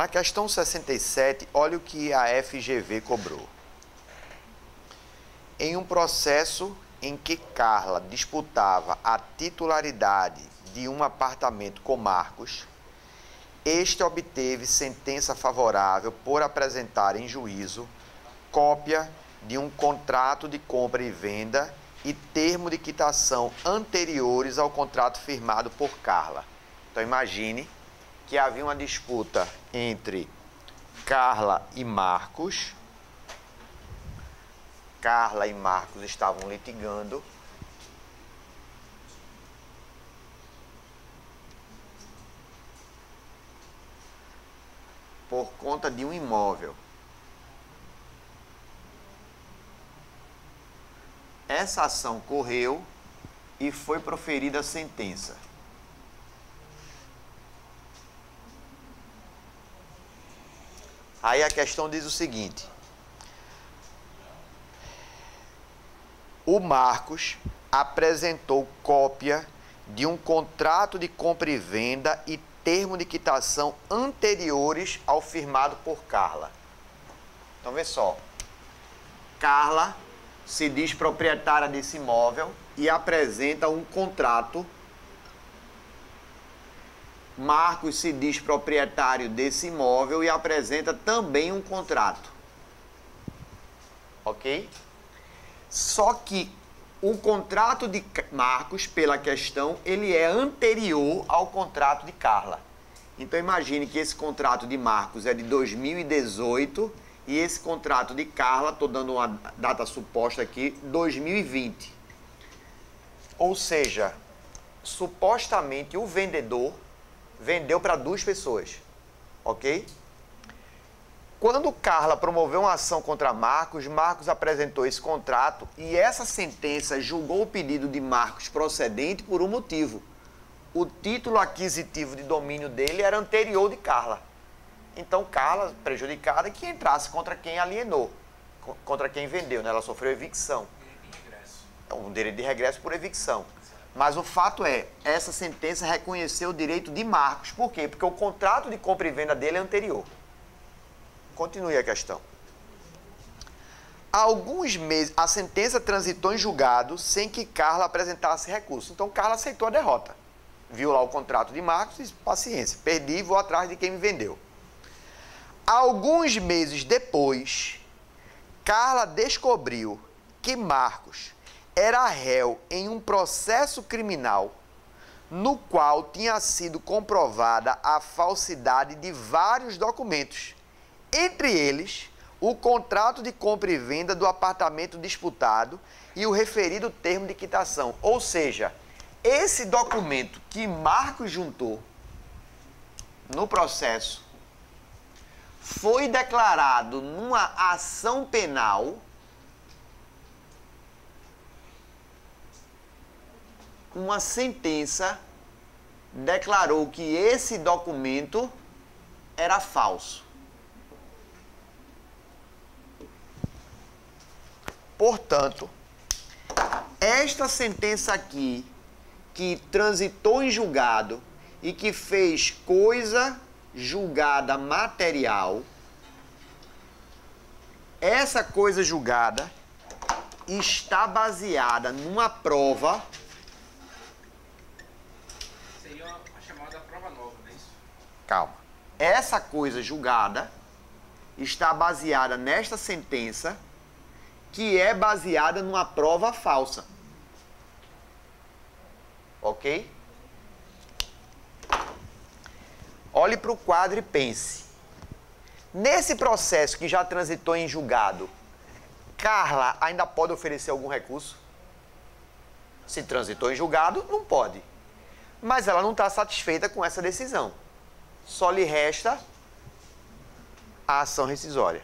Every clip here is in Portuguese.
Na questão 67, olha o que a FGV cobrou. Em um processo em que Carla disputava a titularidade de um apartamento com Marcos, este obteve sentença favorável por apresentar em juízo cópia de um contrato de compra e venda e termo de quitação anteriores ao contrato firmado por Carla. Então imagine que havia uma disputa entre Carla e Marcos. Carla e Marcos estavam litigando. Por conta de um imóvel. Essa ação correu e foi proferida a sentença. Aí a questão diz o seguinte: o Marcos apresentou cópia de um contrato de compra e venda e termo de quitação anteriores ao firmado por Carla. Então, vê só. Carla se diz proprietária desse imóvel e apresenta um contrato. Marcos se diz proprietário desse imóvel e apresenta também um contrato. Ok? Só que o contrato de Marcos, pela questão, ele é anterior ao contrato de Carla. Então imagine que esse contrato de Marcos é de 2018 e esse contrato de Carla, estou dando uma data suposta aqui, 2020. Ou seja, supostamente o vendedor vendeu para duas pessoas, ok? Quando Carla promoveu uma ação contra Marcos, Marcos apresentou esse contrato e essa sentença julgou o pedido de Marcos procedente por um motivo. O título aquisitivo de domínio dele era anterior de Carla. Então, Carla, prejudicada, que entrasse contra quem alienou, contra quem vendeu, né? Ela sofreu evicção. Um direito de regresso por evicção. Mas o fato é, essa sentença reconheceu o direito de Marcos. Por quê? Porque o contrato de compra e venda dele é anterior. Continue a questão. Há alguns meses, a sentença transitou em julgado sem que Carla apresentasse recurso. Então, Carla aceitou a derrota. Viu lá o contrato de Marcos e disse, paciência, perdi e vou atrás de quem me vendeu. Alguns meses depois, Carla descobriu que Marcos era réu em um processo criminal no qual tinha sido comprovada a falsidade de vários documentos, entre eles o contrato de compra e venda do apartamento disputado e o referido termo de quitação. Ou seja, esse documento que Marcos juntou no processo foi declarado numa ação penal uma sentença declarou que esse documento era falso. Portanto, esta sentença aqui, que transitou em julgado e que fez coisa julgada material, essa coisa julgada está baseada numa prova. Seria a chamada prova nova, não é isso? Calma. Essa coisa julgada está baseada nesta sentença, que é baseada numa prova falsa. Ok? Olhe para o quadro e pense. Nesse processo que já transitou em julgado, Carla ainda pode oferecer algum recurso? Se transitou em julgado, não pode. Mas ela não está satisfeita com essa decisão. Só lhe resta a ação rescisória.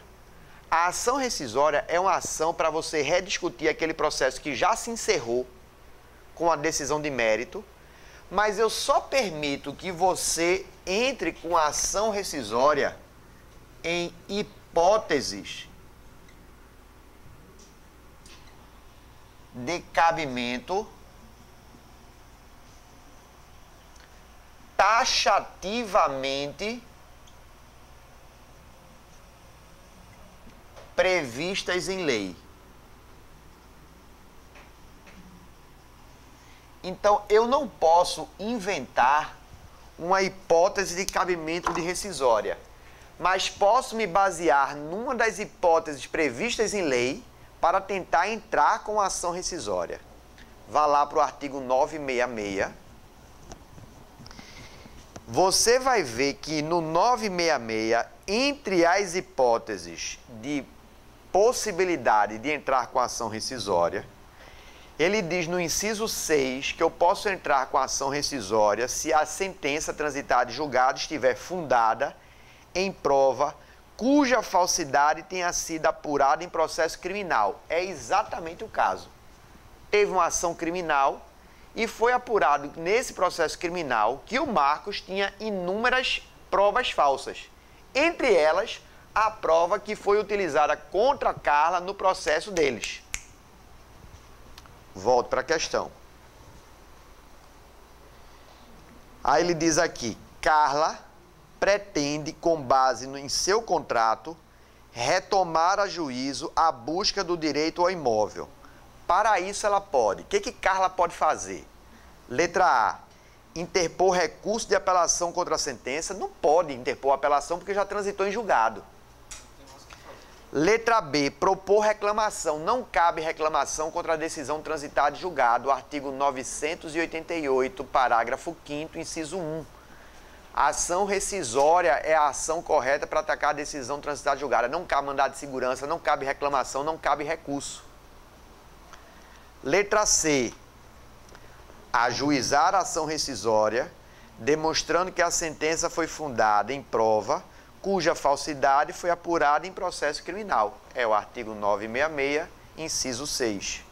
A ação rescisória é uma ação para você rediscutir aquele processo que já se encerrou com a decisão de mérito, mas eu só permito que você entre com a ação rescisória em hipóteses de cabimento taxativamente previstas em lei. Então, eu não posso inventar uma hipótese de cabimento de rescisória, mas posso me basear numa das hipóteses previstas em lei para tentar entrar com a ação rescisória. Vá lá para o artigo 966. Você vai ver que no 966, entre as hipóteses de possibilidade de entrar com a ação rescisória, ele diz no inciso 6 que eu posso entrar com a ação rescisória se a sentença transitada e julgada estiver fundada em prova cuja falsidade tenha sido apurada em processo criminal. É exatamente o caso. Teve uma ação criminal e foi apurado nesse processo criminal que o Marcos tinha inúmeras provas falsas. Entre elas, a prova que foi utilizada contra a Carla no processo deles. Volto para a questão. Aí ele diz aqui, Carla pretende, com base em seu contrato, retomar a juízo a busca do direito ao imóvel. Para isso ela pode. O que Carla pode fazer? Letra A, interpor recurso de apelação contra a sentença. Não pode interpor apelação porque já transitou em julgado. Letra B, propor reclamação. Não cabe reclamação contra a decisão transitada e julgado. Artigo 988, parágrafo 5º, inciso 1. A ação rescisória é a ação correta para atacar a decisão transitada e julgada. Não cabe mandado de segurança, não cabe reclamação, não cabe recurso. Letra C, ajuizar a ação rescisória, demonstrando que a sentença foi fundada em prova cuja falsidade foi apurada em processo criminal. É o artigo 966, inciso 6.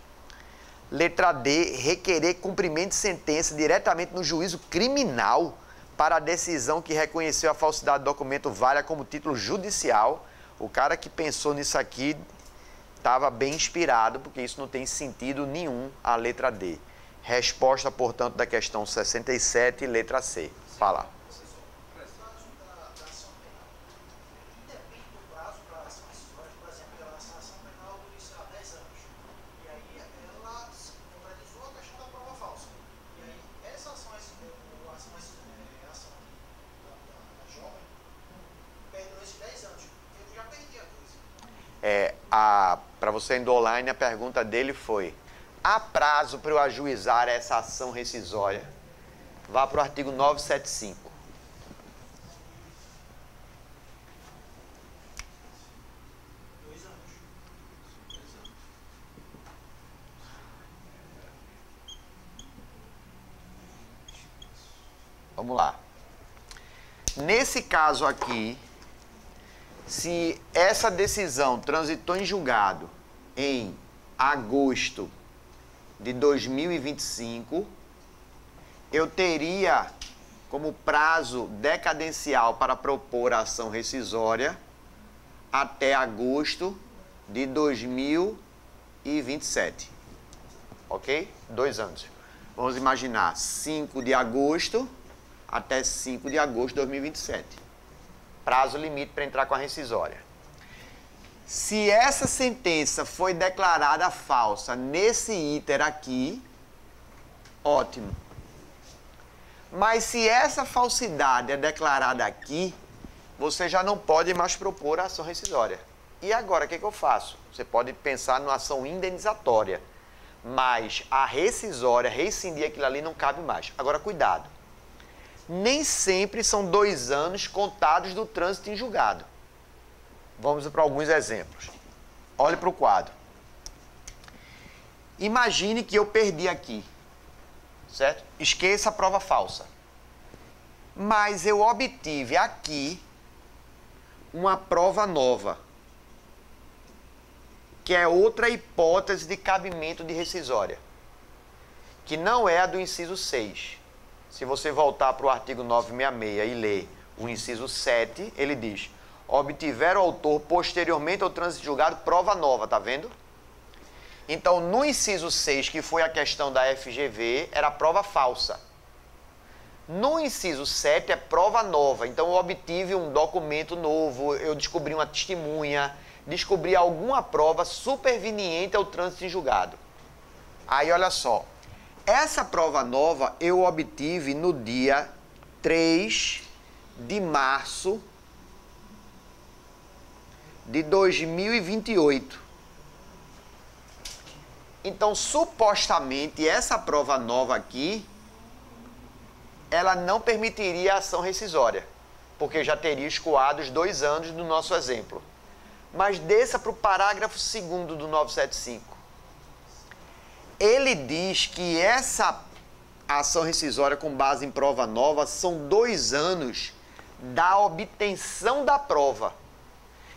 Letra D, requerer cumprimento de sentença diretamente no juízo criminal para a decisão que reconheceu a falsidade do documento válida como título judicial. O cara que pensou nisso aqui estava bem inspirado, porque isso não tem sentido nenhum, a letra D. Resposta, portanto, da questão 67, letra C. Fala. Para você indo online, a pergunta dele foi: há prazo para eu ajuizar essa ação rescisória? Vá para o artigo 975. Vamos lá. Nesse caso aqui, se essa decisão transitou em julgado em agosto de 2025, eu teria como prazo decadencial para propor a ação rescisória até agosto de 2027. Ok? 2 anos. Vamos imaginar 5 de agosto até 5 de agosto de 2027. Prazo limite para entrar com a rescisória. Se essa sentença foi declarada falsa nesse iter aqui, ótimo. Mas se essa falsidade é declarada aqui, você já não pode mais propor a ação rescisória. E agora, o que eu faço? Você pode pensar numa ação indenizatória, mas a rescisória, rescindir aquilo ali, não cabe mais. Agora, cuidado. Nem sempre são 2 anos contados do trânsito em julgado. Vamos para alguns exemplos. Olhe para o quadro. Imagine que eu perdi aqui, certo? Esqueça a prova falsa. Mas eu obtive aqui uma prova nova, que é outra hipótese de cabimento de rescisória, que não é a do inciso 6. Se você voltar para o artigo 966 e ler o inciso 7, ele diz: obtiver o autor posteriormente ao trânsito julgado prova nova, tá vendo? Então, no inciso 6, que foi a questão da FGV, era prova falsa. No inciso 7 é prova nova. Então, eu obtive um documento novo, eu descobri uma testemunha, descobrir alguma prova superveniente ao trânsito em julgado. Aí, olha só. Essa prova nova eu obtive no dia 3 de março de 2028. Então, supostamente, essa prova nova aqui, ela não permitiria a ação rescisória, porque já teria escoado os 2 anos do nosso exemplo. Mas desça para o parágrafo 2º do 975. Ele diz que essa ação rescisória com base em prova nova são 2 anos da obtenção da prova.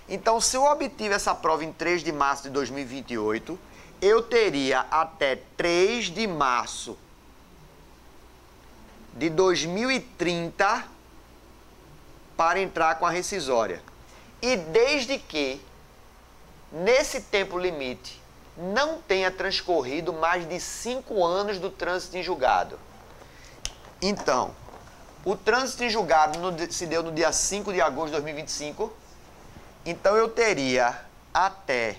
Então, se eu obtive essa prova em 3 de março de 2028, eu teria até 3 de março de 2030 para entrar com a rescisória. E desde que, nesse tempo limite, não tenha transcorrido mais de 5 anos do trânsito em julgado. Então, o trânsito em julgado se deu no dia 5 de agosto de 2025. Então, eu teria até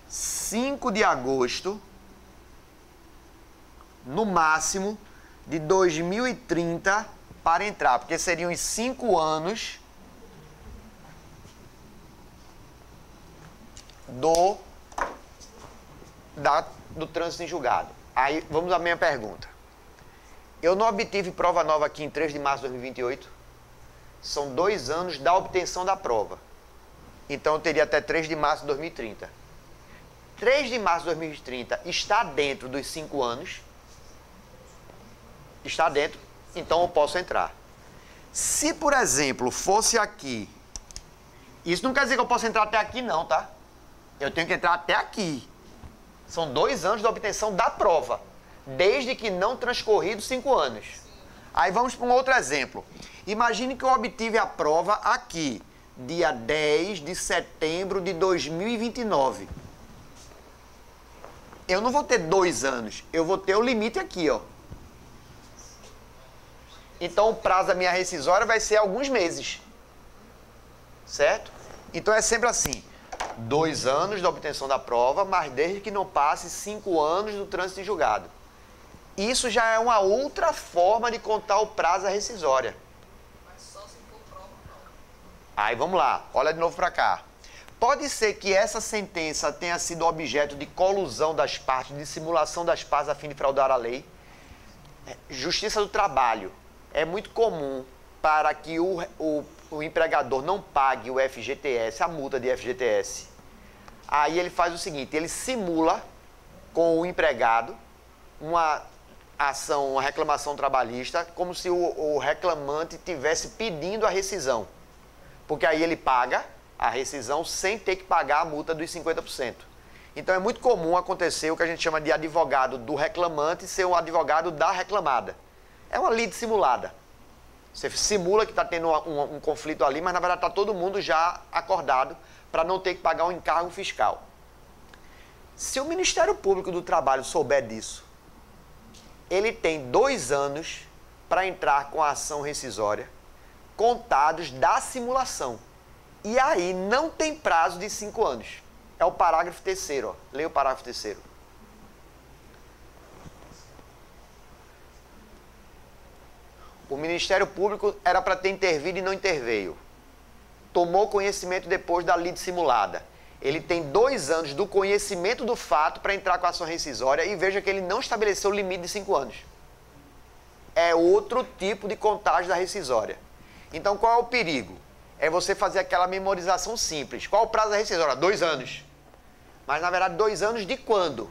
5 de agosto, no máximo, de 2030 para entrar, porque seriam os 5 anos do trânsito em julgado. Aí, vamos à minha pergunta. Eu não obtive prova nova aqui em 3 de março de 2028? São 2 anos da obtenção da prova. Então, eu teria até 3 de março de 2030. 3 de março de 2030 está dentro dos 5 anos? Está dentro? Então, eu posso entrar. Se, por exemplo, fosse aqui... Isso não quer dizer que eu posso entrar até aqui, não, tá? Eu tenho que entrar até aqui. São 2 anos da obtenção da prova, desde que não transcorridos 5 anos. Aí vamos para um outro exemplo. Imagine que eu obtive a prova aqui, dia 10 de setembro de 2029. Eu não vou ter 2 anos, eu vou ter o limite aqui, ó. Então o prazo da minha rescisória vai ser alguns meses. Certo? Então é sempre assim. 2 anos da obtenção da prova, mas desde que não passe 5 anos do trânsito em julgado. Isso já é uma outra forma de contar o prazo da rescisória. Mas só se for prova nova. Aí vamos lá, olha de novo para cá. Pode ser que essa sentença tenha sido objeto de colusão das partes, de simulação das partes a fim de fraudar a lei. Justiça do Trabalho. É muito comum para que o empregador não pague o FGTS, a multa de FGTS. Aí ele faz o seguinte, ele simula com o empregado uma ação, uma reclamação trabalhista, como se o reclamante estivesse pedindo a rescisão. Porque aí ele paga a rescisão sem ter que pagar a multa dos 50%. Então é muito comum acontecer o que a gente chama de advogado do reclamante ser um advogado da reclamada. É uma lide simulada. Você simula que está tendo um conflito ali, mas na verdade está todo mundo já acordado para não ter que pagar um encargo fiscal. Se o Ministério Público do Trabalho souber disso, ele tem 2 anos para entrar com a ação rescisória, contados da simulação. E aí não tem prazo de 5 anos. É o parágrafo 3º, ó. Leia o parágrafo 3º. O Ministério Público era para ter intervido e não interveio. Tomou conhecimento depois da lide simulada. Ele tem 2 anos do conhecimento do fato para entrar com a ação rescisória e veja que ele não estabeleceu o limite de 5 anos. É outro tipo de contagem da rescisória. Então, qual é o perigo? É você fazer aquela memorização simples. Qual o prazo da rescisória? 2 anos. Mas, na verdade, 2 anos de quando?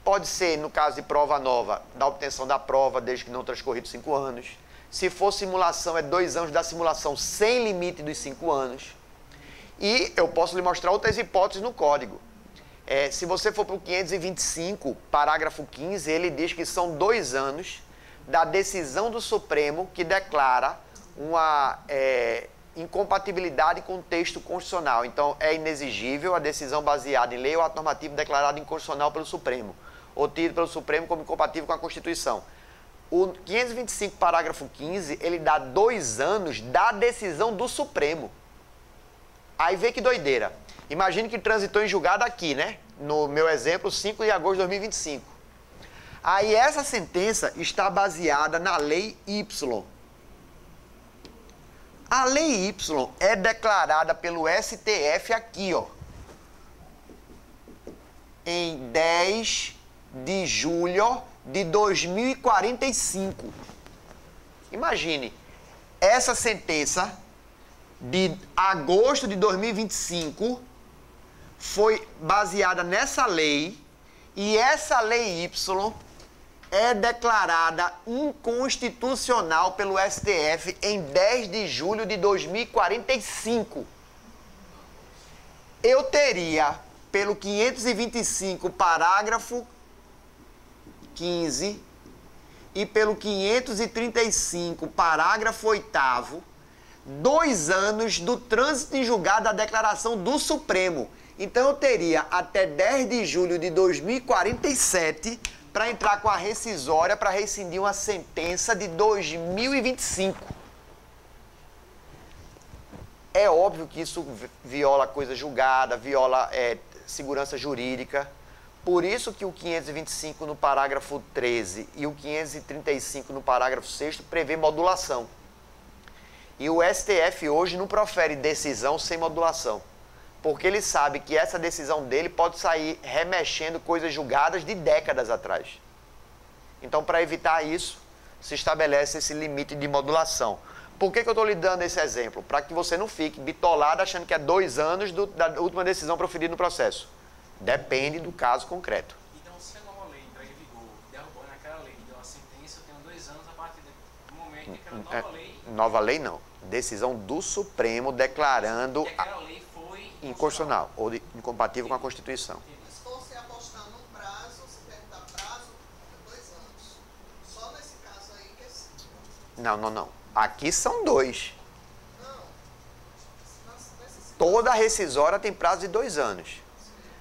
Pode ser, no caso de prova nova, da obtenção da prova, desde que não transcorrido 5 anos. Se for simulação, é 2 anos da simulação sem limite dos 5 anos. E eu posso lhe mostrar outras hipóteses no código. Se você for para o 525, parágrafo 15, ele diz que são 2 anos da decisão do Supremo que declara uma incompatibilidade com o texto constitucional. Então, é inexigível a decisão baseada em lei ou ato normativo declarado inconstitucional pelo Supremo, ou tido pelo Supremo como incompatível com a Constituição. O 525, parágrafo 15, ele dá 2 anos da decisão do Supremo. Aí vê que doideira. Imagine que transitou em julgado aqui, né? No meu exemplo, 5 de agosto de 2025. Aí essa sentença está baseada na Lei Y. A Lei Y é declarada pelo STF aqui, ó, em 10 de julho de 2045. Imagine, essa sentença de agosto de 2025 foi baseada nessa lei, e essa Lei Y é declarada inconstitucional pelo STF em 10 de julho de 2045. Eu teria, pelo 525, parágrafo 15, e pelo 535, parágrafo 8º, 2 anos do trânsito em julgado da declaração do Supremo. Então eu teria até 10 de julho de 2047 para entrar com a rescisória para rescindir uma sentença de 2025. É óbvio que isso viola coisa julgada, viola segurança jurídica. Por isso que o 525 no parágrafo 13 e o 535 no parágrafo 6º prevê modulação. E o STF hoje não profere decisão sem modulação, porque ele sabe que essa decisão dele pode sair remexendo coisas julgadas de décadas atrás. Então, para evitar isso, se estabelece esse limite de modulação. Por que eu estou lhe dando esse exemplo? Para que você não fique bitolado achando que é 2 anos da última decisão proferida no processo. Depende do caso concreto. Então, se a nova lei entrar em vigor, derrubou naquela lei, deu uma sentença, eu tenho 2 anos a partir do momento em que aquela nova lei... Nova lei não. Decisão do Supremo declarando que aquela lei foi inconstitucional ou incompatível com a Constituição. Se fosse apostar num prazo, se perguntar prazo, é 2 anos. Só nesse caso aí que é 5. Não. Aqui são 2. Não. Toda rescisória tem prazo de 2 anos.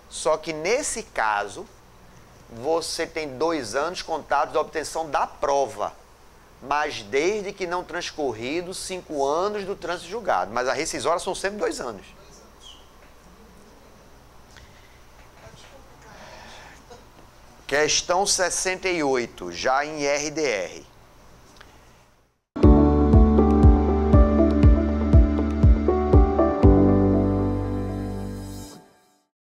Só que nesse caso, você tem 2 anos contados da obtenção da prova, mas desde que não transcorridos 5 anos do trânsito julgado. Mas a rescisória são sempre 2 anos. Questão 68, já em RDR.